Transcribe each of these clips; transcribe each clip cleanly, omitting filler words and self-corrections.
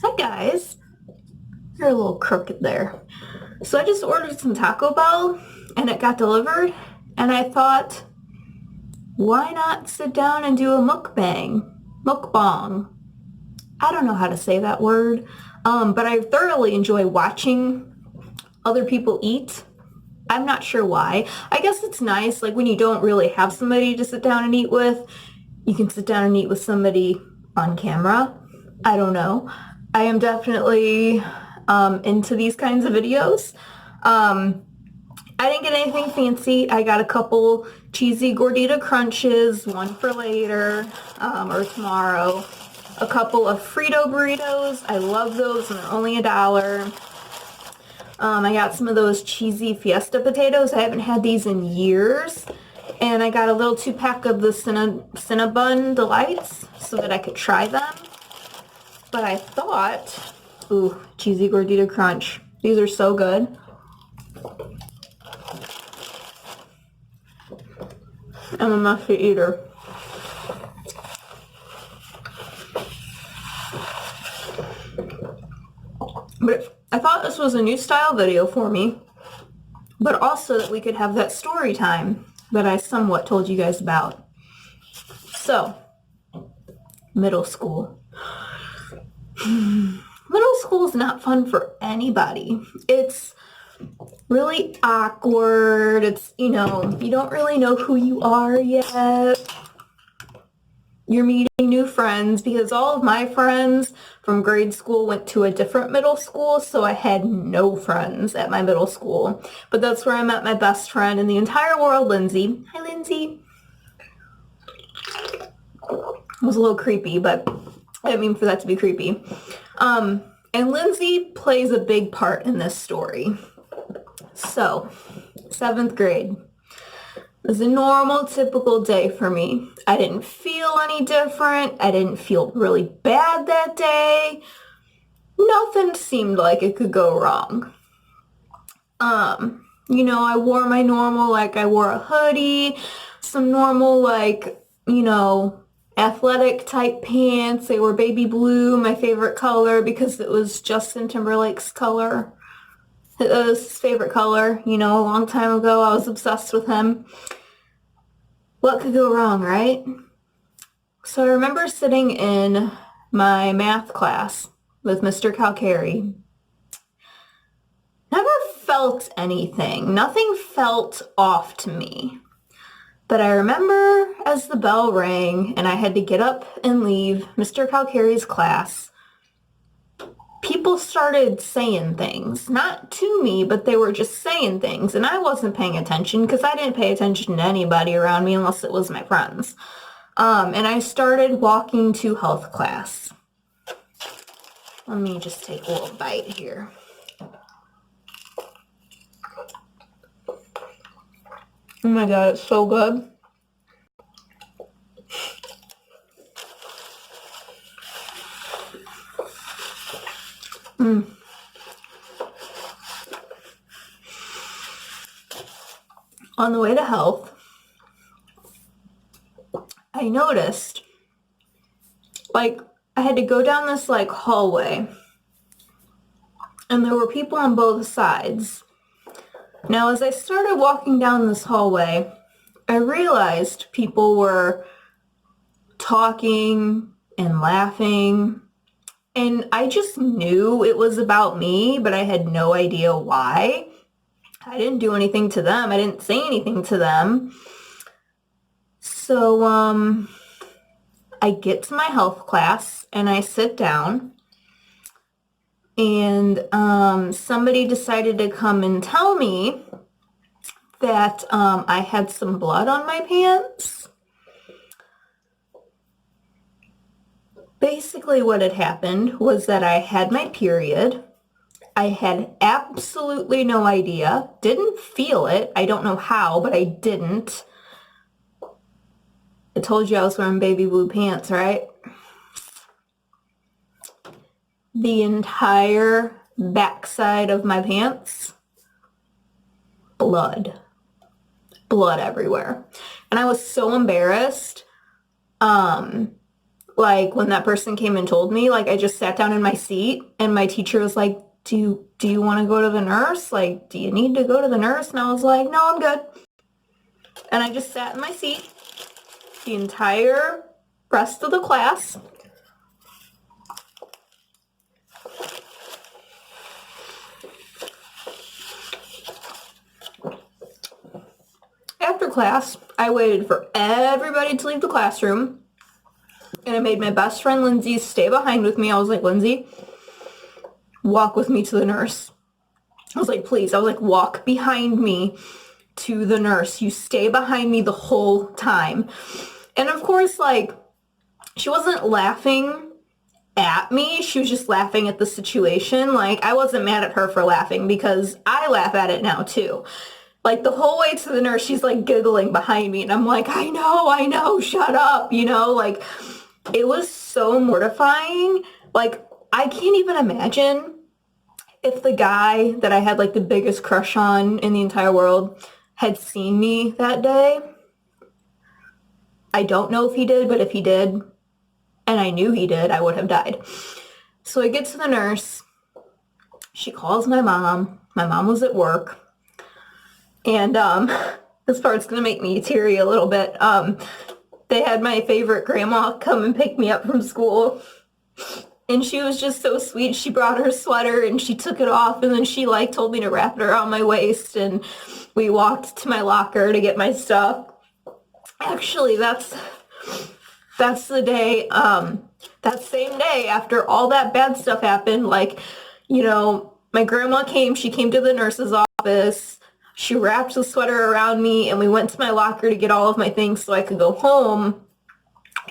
Hi guys. You're a little crooked there. So I just ordered some Taco Bell and it got delivered and I thought, why not sit down and do a mukbang? Mukbang. I don't know how to say that word. But I thoroughly enjoy watching other people eat. I'm not sure why. I guess it's nice, like when you don't really have somebody to sit down and eat with, you can sit down and eat with somebody on camera. I don't know. I am definitely into these kinds of videos. Um, I didn't get anything fancy. I got a couple cheesy gordita crunches, one for later or tomorrow. A couple of Frito burritos. I love those and they're only $1. I got some of those cheesy Fiesta potatoes. I haven't had these in years. And I got a little 2-pack of the Cinnabon Delights so that I could try them. But I thought, ooh, cheesy gordita crunch. These are so good. I'm a messy eater. But I thought this was a new style video for me, but also that we could have that story time that I somewhat told you guys about. So, middle school. Middle school is not fun for anybody. It's really awkward. It's, you don't really know who you are yet. You're meeting new friends because all of my friends from grade school went to a different middle school, so I had no friends at my middle school. But that's where I met my best friend in the entire world, Lindsay. Hi, Lindsay. It was a little creepy, but I didn't mean for that to be creepy. And Lindsay plays a big part in this story. So, 7th grade. It was a normal, typical day for me. I didn't feel any different. I didn't feel really bad that day. Nothing seemed like it could go wrong. I wore my normal, I wore a hoodie, some normal, athletic type pants. They were baby blue, my favorite color because it was Justin Timberlake's color. It was his favorite color, a long time ago. I was obsessed with him. What could go wrong, right? So I remember sitting in my math class with Mr. Calcari. Never felt anything. Nothing felt off to me. But I remember as the bell rang and I had to get up and leave Mr. Calcari's class, people started saying things. Not to me, but they were just saying things. And I wasn't paying attention because I didn't pay attention to anybody around me unless it was my friends. And I started walking to health class. Let me just take a little bite here. Oh my god, it's so good. On the way to health, I noticed, I had to go down this, hallway, and there were people on both sides. Now, as I started walking down this hallway, I realized people were talking and laughing, and I just knew it was about me, but I had no idea why. I didn't do anything to them. I didn't say anything to them. So, I get to my health class and I sit down and somebody decided to come and tell me that I had some blood on my pants. Basically what had happened was that I had my period. I had absolutely no idea, didn't feel it. I don't know how, but I didn't. I told you I was wearing baby blue pants, right? The entire backside of my pants, blood. Blood everywhere. And I was so embarrassed. like when that person came and told me, like I just sat down in my seat and my teacher was like, do you want to go to the nurse? Like, do you need to go to the nurse? And I was like, no, I'm good. And I just sat in my seat the entire rest of the class. After class, I waited for everybody to leave the classroom, and I made my best friend Lindsay stay behind with me. I was like, Lindsay, walk with me to the nurse. I was like, please. I was like, walk behind me to the nurse. You stay behind me the whole time. And of course, like, she wasn't laughing at me. She was just laughing at the situation. Like, I wasn't mad at her for laughing because I laugh at it now too. Like, the whole way to the nurse, she's like giggling behind me. And I'm like, I know, shut up, you know? Like, it was so mortifying. Like, I can't even imagine if the guy that I had like the biggest crush on in the entire world had seen me that day. I don't know if he did, but if he did, and I knew he did, I would have died. So I get to the nurse. She calls my mom. My mom was at work. And this part's going to make me teary a little bit. They had my favorite grandma come and pick me up from school. And she was just so sweet. She brought her sweater and she took it off, and then she like told me to wrap it around my waist, and we walked to my locker to get my stuff. Actually, that's the day, that same day after all that bad stuff happened, like, you know, my grandma came, she came to the nurse's office, she wrapped the sweater around me, and we went to my locker to get all of my things so I could go home.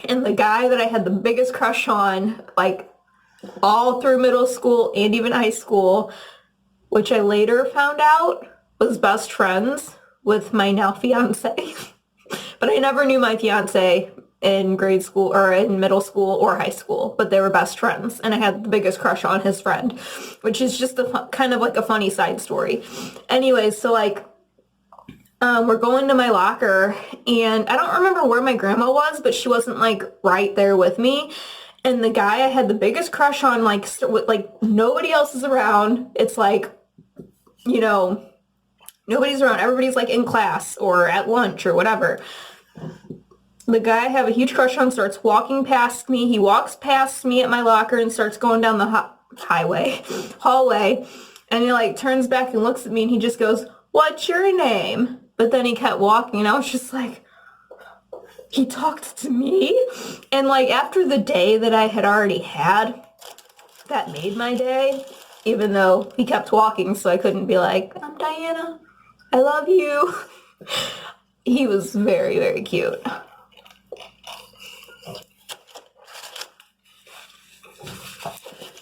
And the guy that I had the biggest crush on, like, all through middle school and even high school, which I later found out was best friends with my now fiance. But I never knew my fiance in grade school or in middle school or high school, but they were best friends, and I had the biggest crush on his friend, which is just kind of like a funny side story. Anyways, so like, we're going to my locker, and I don't remember where my grandma was, but she wasn't like right there with me. And the guy I had the biggest crush on, like nobody else is around. It's like, you know, nobody's around. Everybody's like in class or at lunch or whatever. The guy I have a huge crush on starts walking past me. He walks past me at my locker and starts going down the hallway. And he like turns back and looks at me and he just goes, "What's your name?" But then he kept walking, and I was just like, he talked to me? And like after the day that I had already had, that made my day, even though he kept walking, so I couldn't be like, "I'm Diana, I love you." He was very, very cute.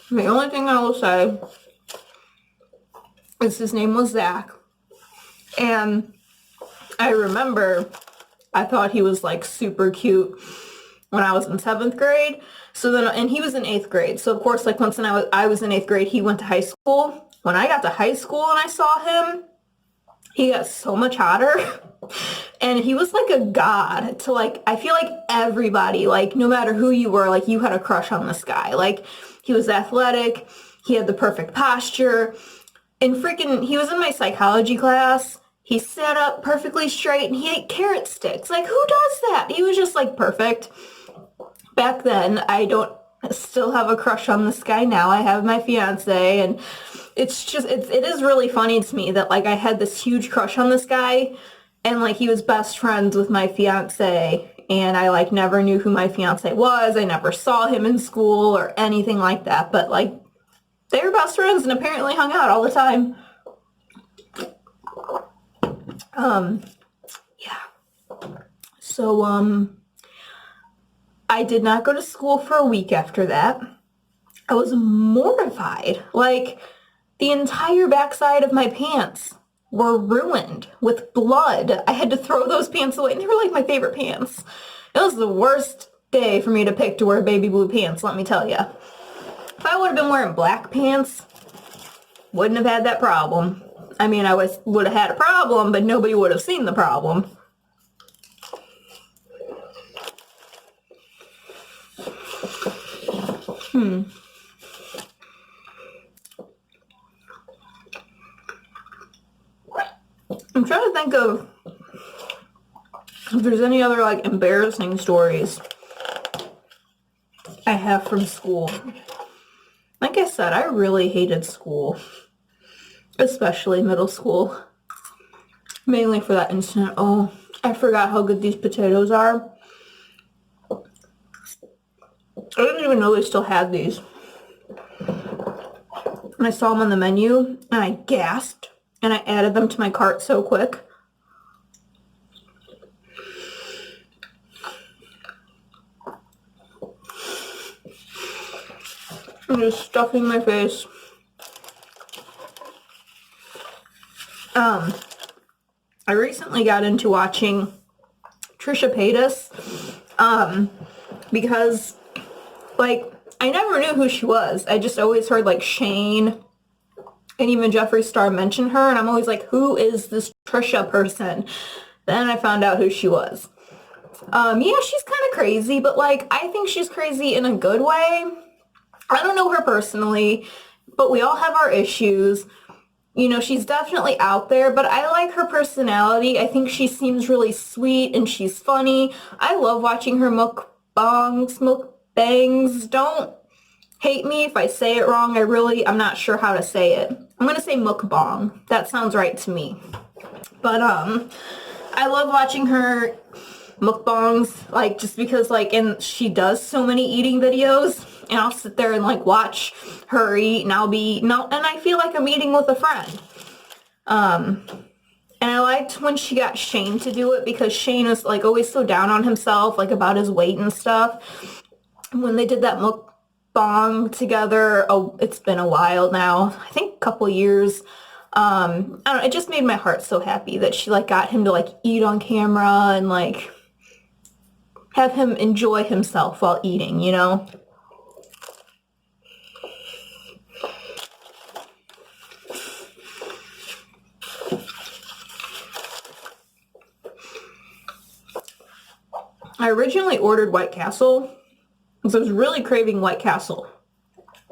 The only thing I will say is his name was Zach. And I remember I thought he was like super cute when I was in 7th grade. So then, and he was in 8th grade. So of course, like once I was in 8th grade, he went to high school. When I got to high school and I saw him, he got so much hotter. And he was like a god to like, I feel like everybody, like no matter who you were, like you had a crush on this guy. Like he was athletic. He had the perfect posture. And freaking, he was in my psychology class. He sat up perfectly straight and he ate carrot sticks. Like, who does that? He was just like perfect. Back then, I don't still have a crush on this guy now. I have my fiance, and it's just, it is really funny to me that like I had this huge crush on this guy, and like he was best friends with my fiance, and I like never knew who my fiance was. I never saw him in school or anything like that, but like they were best friends and apparently hung out all the time. Yeah. So, I did not go to school for a week after that. I was mortified. Like, the entire backside of my pants were ruined with blood. I had to throw those pants away, and they were like my favorite pants. It was the worst day for me to pick to wear baby blue pants, let me tell you. If I would have been wearing black pants, wouldn't have had that problem. I mean, I would have had a problem, but nobody would have seen the problem. I'm trying to think of if there's any other like embarrassing stories I have from school. Like I said, I really hated school, especially middle school. Mainly for that incident. Oh, I forgot how good these potatoes are. I didn't even know they still had these. And I saw them on the menu and I gasped and I added them to my cart so quick. I'm just stuffing my face. I recently got into watching Trisha Paytas, because, like, I never knew who she was. I just always heard, like, Shane and even Jeffree Star mention her, and I'm always like, who is this Trisha person? Then I found out who she was. Yeah, she's kind of crazy, but, like, I think she's crazy in a good way. I don't know her personally, but we all have our issues. You know, she's definitely out there, but I like her personality. I think she seems really sweet and she's funny. I love watching her mukbangs. Don't hate me if I say it wrong. I'm not sure how to say it. I'm going to say mukbang. That sounds right to me. But, I love watching her mukbangs, like, just because, like, and she does so many eating videos, and I'll sit there and, like, watch her eat, and and I feel like I'm eating with a friend. And I liked when she got Shane to do it, because Shane was, like, always so down on himself, like, about his weight and stuff. When they did that mukbang together, it's been a while now, I think a couple years, I don't know, it just made my heart so happy that she, like, got him to, like, eat on camera and, like, have him enjoy himself while eating, you know? I originally ordered White Castle because I was really craving White Castle.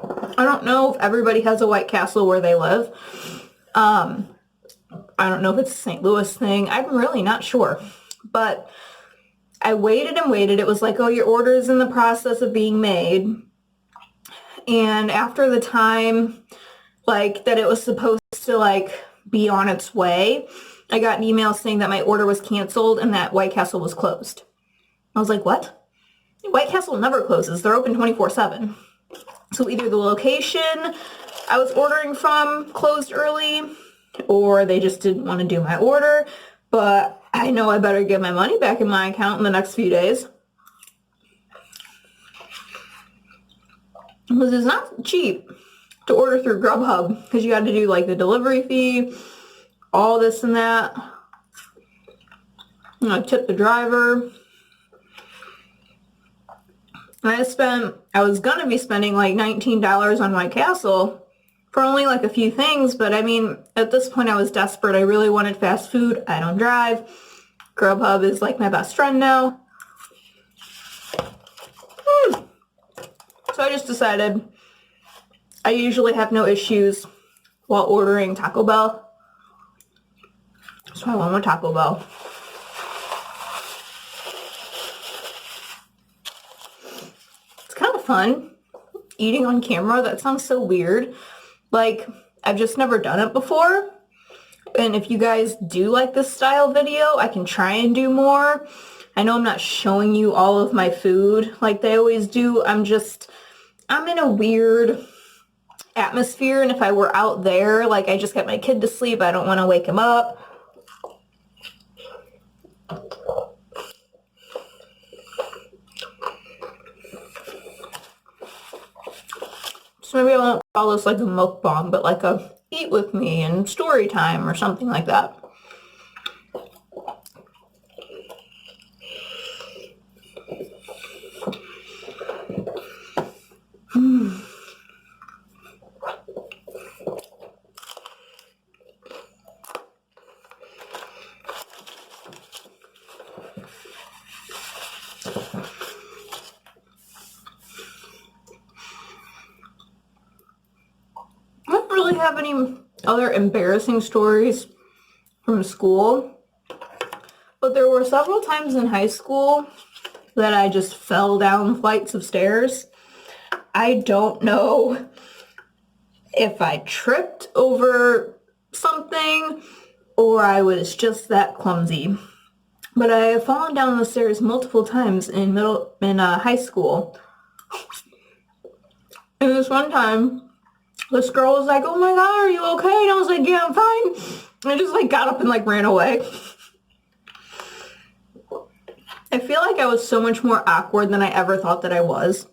I don't know if everybody has a White Castle where they live. I don't know if it's a St. Louis thing. I'm really not sure. But I waited and waited. It was like, oh, your order is in the process of being made. And after the time, like, that it was supposed to, like, be on its way, I got an email saying that my order was canceled and that White Castle was closed. I was like, what? White Castle never closes. They're open 24/7. So either the location I was ordering from closed early, or they just didn't want to do my order. But I know I better get my money back in my account in the next few days. Because it's not cheap to order through Grubhub, because you got to do, like, the delivery fee, all this and that. You know, tip the driver. And I was going to be spending like $19 on White Castle for only like a few things, but I mean, at this point I was desperate. I really wanted fast food. I don't drive. Grubhub is like my best friend now. So I just decided I usually have no issues while ordering Taco Bell. So I went with Taco Bell. It's kind of fun eating on camera. That sounds so weird. Like, I've just never done it before. And if you guys do like this style video, I can try and do more. I know I'm not showing you all of my food like they always do. I'm in a weird atmosphere, and if I were out there, like I just got my kid to sleep, I don't want to wake him up. So maybe I won't call this like a mukbang, but like a eat with me and story time or something like that. really have any other embarrassing stories from school, but there were several times in high school that I just fell down flights of stairs. I don't know if I tripped over something or I was just that clumsy. But I have fallen down the stairs multiple times in high school. And this one time, this girl was like, "Oh my God, are you okay?" And I was like, "Yeah, I'm fine." And I just like got up and like ran away. I feel like I was so much more awkward than I ever thought that I was.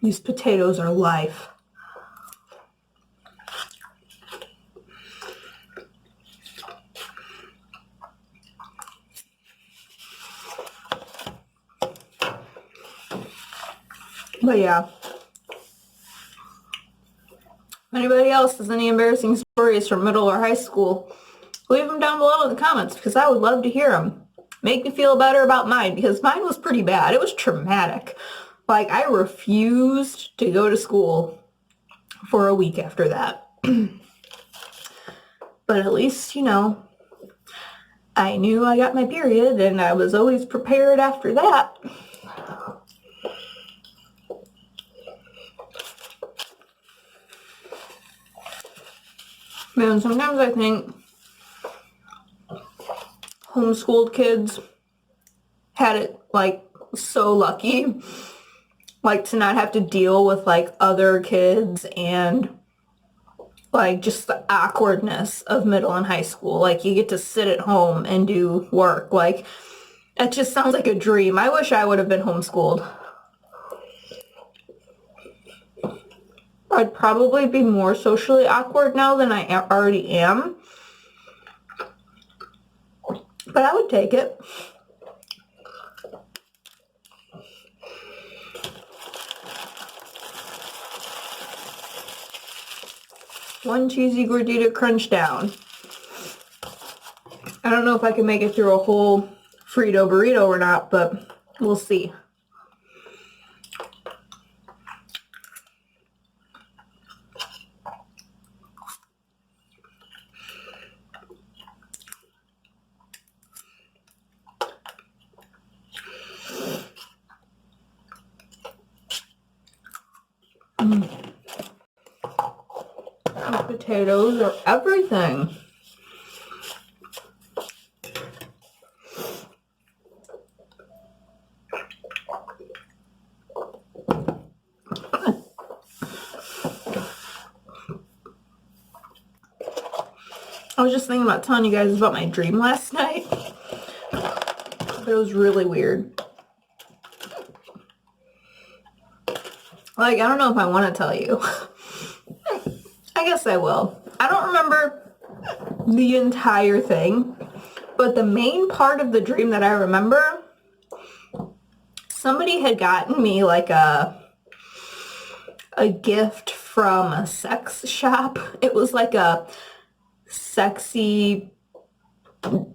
These potatoes are life. But yeah. Anybody else has any embarrassing stories from middle or high school? Leave them down below in the comments because I would love to hear them. Make me feel better about mine because mine was pretty bad. It was traumatic. Like, I refused to go to school for a week after that. But at least, you know, I knew I got my period and I was always prepared after that. Man, sometimes I think homeschooled kids had it, like, so lucky, like, to not have to deal with, like, other kids and, like, just the awkwardness of middle and high school. Like, you get to sit at home and do work. Like, that just sounds like a dream. I wish I would have been homeschooled. I'd probably be more socially awkward now than I already am. But I would take it. One cheesy gordita crunch down. I don't know if I can make it through a whole Frito burrito or not, but we'll see. Potatoes are everything. I was just thinking about telling you guys about my dream last night, but it was really weird. Like, I don't know if I want to tell you. I guess I will. I don't remember the entire thing, but the main part of the dream that I remember, somebody had gotten me like a gift from a sex shop. It was like a sexy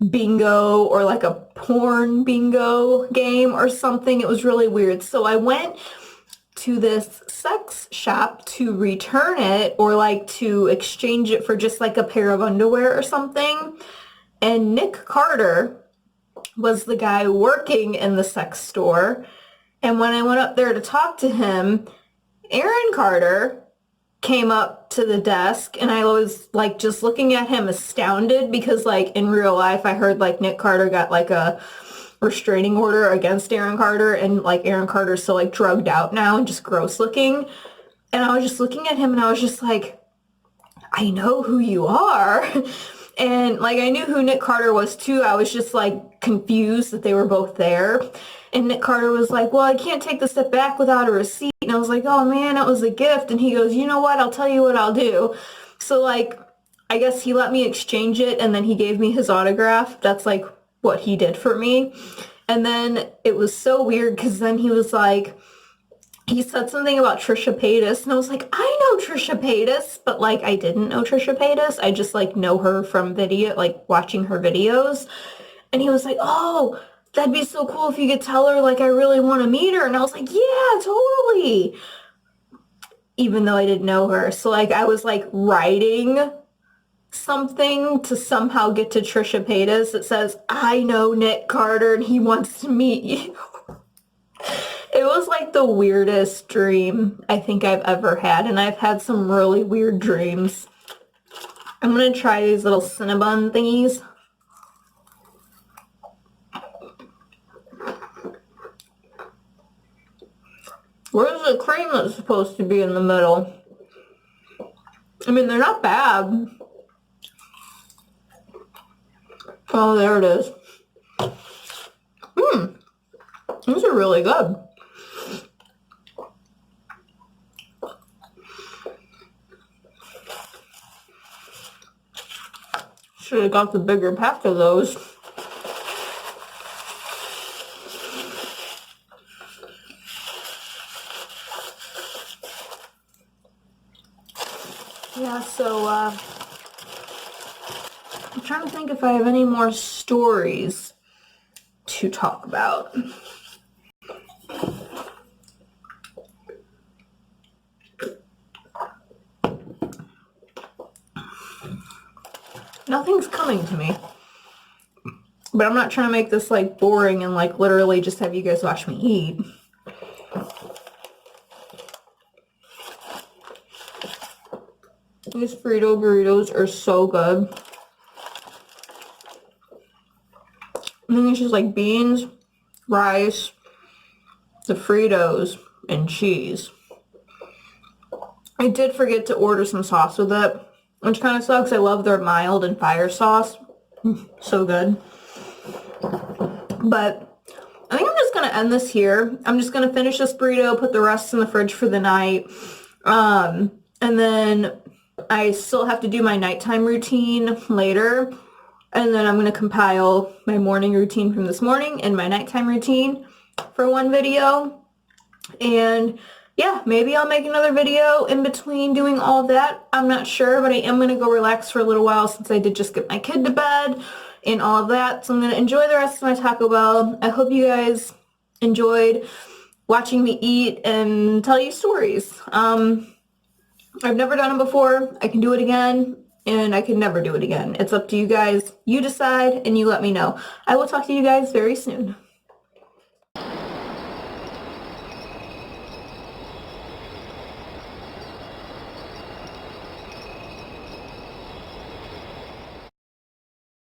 bingo or like a porn bingo game or something. It was really weird. So I went to this sex shop to return it or like to exchange it for just like a pair of underwear or something. And Nick Carter was the guy working in the sex store. And when I went up there to talk to him, Aaron Carter came up to the desk and I was like just looking at him astounded because like in real life I heard like Nick Carter got like a restraining order against Aaron Carter and like Aaron Carter's so like drugged out now and just gross looking. And I was just looking at him and I was just like, I know who you are. And like I knew who Nick Carter was too. I was just like confused that they were both there. And Nick Carter was like, well, I can't take the step back without a receipt. And I was like, oh man, it was a gift. And he goes, you know what? I'll tell you what I'll do. So like, I guess he let me exchange it and then he gave me his autograph. That's like what he did for me. And then it was so weird because then he was like, he said something about Trisha Paytas. And I was like, I know Trisha Paytas, but like, I didn't know Trisha Paytas. I just like know her from video, like watching her videos. And he was like, oh, that'd be so cool if you could tell her, like, I really want to meet her. And I was like, yeah, totally. Even though I didn't know her. So, like, I was, like, writing something to somehow get to Trisha Paytas that says, I know Nick Carter and he wants to meet you. It was, like, the weirdest dream I think I've ever had. And I've had some really weird dreams. I'm going to try these little Cinnabon thingies. Where's the cream that's supposed to be in the middle? I mean, they're not bad. Oh, there it is. These are really good. Should have got the bigger pack of those. Yeah, so, I'm trying to think if I have any more stories to talk about. Nothing's coming to me. But I'm not trying to make this, like, boring and, like, literally just have you guys watch me eat. These Frito burritos are so good. And then it's just like beans, rice, the Fritos, and cheese. I did forget to order some sauce with it, which kind of sucks. I love their mild and fire sauce. So good. But I think I'm just going to end this here. I'm just going to finish this burrito, put the rest in the fridge for the night. And then I still have to do my nighttime routine later. And then I'm going to compile my morning routine from this morning and my nighttime routine for one video. And yeah, maybe I'll make another video in between doing all of that. I'm not sure, but I am going to go relax for a little while since I did just get my kid to bed and all of that. So I'm going to enjoy the rest of my Taco Bell. I hope you guys enjoyed watching me eat and tell you stories. I've never done it before. I can do it again, and I can never do it again. It's up to you guys. You decide, and you let me know. I will talk to you guys very soon.